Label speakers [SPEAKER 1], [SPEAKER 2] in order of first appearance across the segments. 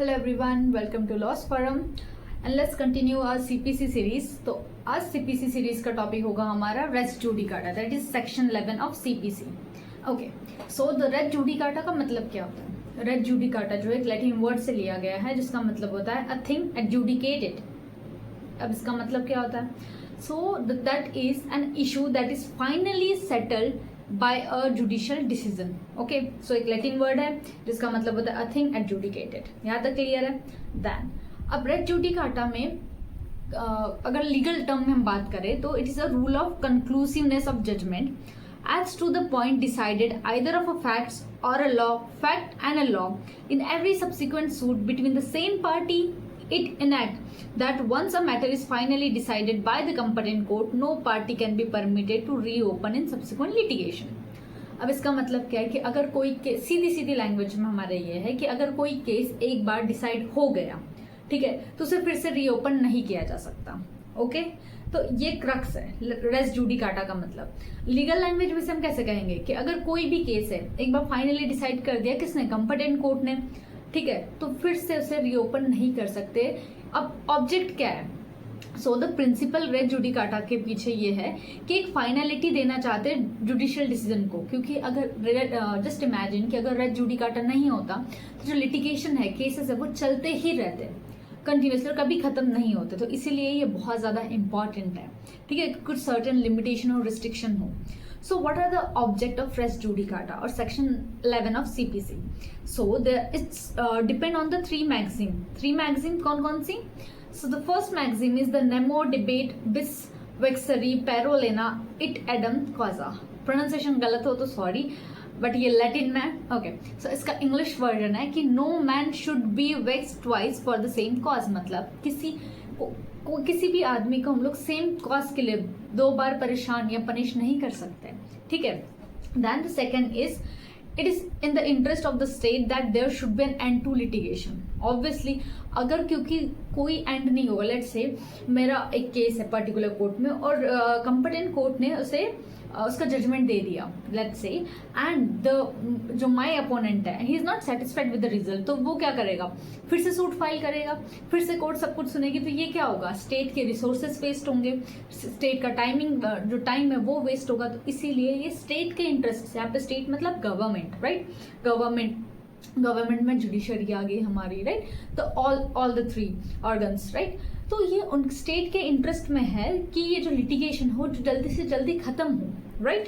[SPEAKER 1] Hello everyone, welcome to laws forum and let's continue our CPC series. तो आज CPC series का topic होगा हमारा res judicata, that is section 11 of CPC. Okay, so the res judicata का मतलब क्या होता है? रेस जुडिकाटा जो एक लैटिन वर्ड से लिया गया है जिसका मतलब होता है अ थिंग एडजुडिकेटेड। अब इसका मतलब क्या होता है? So that is an issue that is finally settled by a judicial decision. Okay, so एक लैटिन वर्ड है जिसका मतलब होता है अ थिंग एडजुडिकेटेड। यहाँ तक क्लियर है? देन अब रेस जुडिकाटा में अगर लीगल टर्म में हम बात करें तो it is a rule of conclusiveness of judgment as to the point decided either of a facts or a law, fact and a law in every subsequent suit between the same party. It enact that once a matter is finally decided by the competent court, no party can be permitted to reopen in subsequent litigation. अब इसका मतलब क्या है कि अगर कोई case, सीधी सीधी language में हमारे ये है कि अगर कोई केस एक बार डिसाइड हो गया, ठीक है, तो उसे फिर से रीओपन नहीं किया जा सकता। ओके, तो ये क्रक्स है रेस जुडिकाटा का मतलब। लीगल लैंग्वेज में से हम कैसे कहेंगे कि अगर कोई भी केस है एक बार फाइनली डिसाइड कर दिया किसने? कंपेटेंट कोर्ट ने, ठीक है, तो फिर से उसे रीओपन नहीं कर सकते। अब ऑब्जेक्ट क्या है? So the principle res judicata के पीछे ये है कि एक फाइनलिटी देना चाहते हैं जुडिशियल डिसीजन को, क्योंकि अगर जस्ट इमेजिन कि अगर रेस जुडिकाटा नहीं होता तो जो लिटिगेशन है, केसेस है, वो चलते ही रहते हैं कंटिन्यूसली, कभी खत्म नहीं होते। तो इसीलिए ये बहुत ज़्यादा इंपॉर्टेंट है, ठीक है, कुछ सर्टेन लिमिटेशन और रिस्ट्रिक्शन हो। So what are the object of res judicata और section 11 of CPC? So it's depend on the three magazine. कौन कौन सी? So the first magazine is the nemo debet bis vexari pro una et eadem causa. Pronunciation गलत हो तो sorry, but ये Latin में। Okay, so इसका इंग्लिश वर्जन है कि no man should be vex twice for the same cause. मतलब किसी भी आदमी को हम लोग सेम कॉज के लिए दो बार परेशान या पनिश नहीं कर सकते, ठीक है। Then the second is it is in the interest of the state that there should be an end to litigation. Obviously अगर क्योंकि कोई एंड नहीं होगा, लेट्स से मेरा एक केस है पर्टिकुलर कोर्ट में और कंपेटेंट कोर्ट ने उसे उसका जजमेंट दे दिया, लेट्स से, एंड द जो माय अपोनेंट है he is not satisfied with the result, तो वो क्या करेगा? फिर से सूट फाइल करेगा, फिर से कोर्ट सब कुछ सुनेगी। तो ये क्या होगा? स्टेट के रिसोर्सेज वेस्ट होंगे, स्टेट का टाइमिंग जो टाइम है वो वेस्ट होगा। तो इसीलिए ये स्टेट के इंटरेस्ट से, यहाँ पे स्टेट मतलब गवर्नमेंट, राइट, गवर्नमेंट में जुडिशरी आ गई हमारी, राइट, तो all the three organs, right. तो ये उन स्टेट के इंटरेस्ट में है कि ये जो लिटिगेशन हो जो जल्दी से जल्दी खत्म हो, राइट।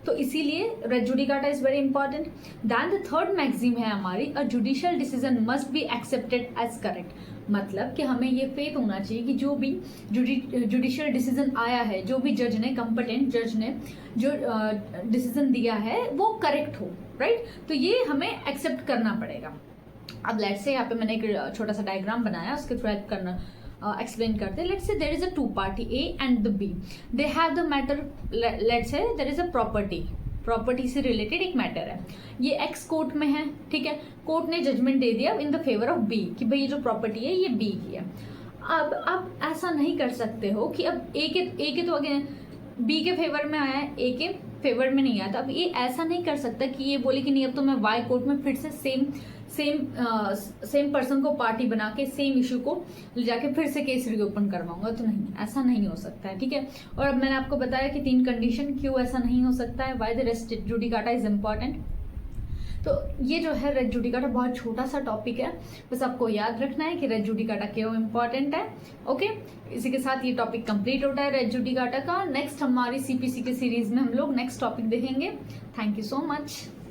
[SPEAKER 1] तो इसीलिए res judicata is very important. Then the third maxim है हमारी a judicial decision must be accepted as correct. मतलब कि हमें ये फेथ होना चाहिए कि जो भी जुडिशियल डिसीजन आया है, जो भी जज ने, कंपेटेंट जज ने जो डिसीजन दिया है वो करेक्ट हो, राइट। तो ये हमें एक्सेप्ट करना पड़ेगा। अब लेट्स से यहाँ पे मैंने एक छोटा सा डायग्राम बनाया, उसके थ्रू हेल्प करना एक्सप्लेन करते हैं। Let's say there is a two party A and the B, they have the matter. Let's say there is a property से रिलेटेड एक मैटर है, ये एक्स कोर्ट में है, ठीक है। कोर्ट ने जजमेंट दे दिया in the favour of B कि भाई ये जो प्रॉपर्टी है ये बी की है। अब आप ऐसा नहीं कर सकते हो कि अब ए के तो आगे बी के फेवर में आया है, ए के फेवर में नहीं आया। तो अब ये ऐसा नहीं कर सकता कि ये बोले कि नहीं अब तो मैं वाई कोर्ट में फिर से सेम पर्सन को पार्टी बना के सेम इशू को ले जाके फिर से केस रीओपन करवाऊंगा। तो नहीं, ऐसा नहीं हो सकता है, ठीक है। और अब मैंने आपको बताया कि 3 कंडीशन क्यों ऐसा नहीं हो सकता है, why the res judicata is important. तो ये जो है रेस जुडिकाटा बहुत छोटा सा टॉपिक है, बस आपको याद रखना है कि रेस जुडिकाटा क्यों इम्पॉर्टेंट है। ओके, इसी के साथ ये टॉपिक कंप्लीट होता है रेस जुडिकाटा का। नेक्स्ट हमारी सीपीसी के सीरीज में हम लोग नेक्स्ट टॉपिक देखेंगे। Thank you so much.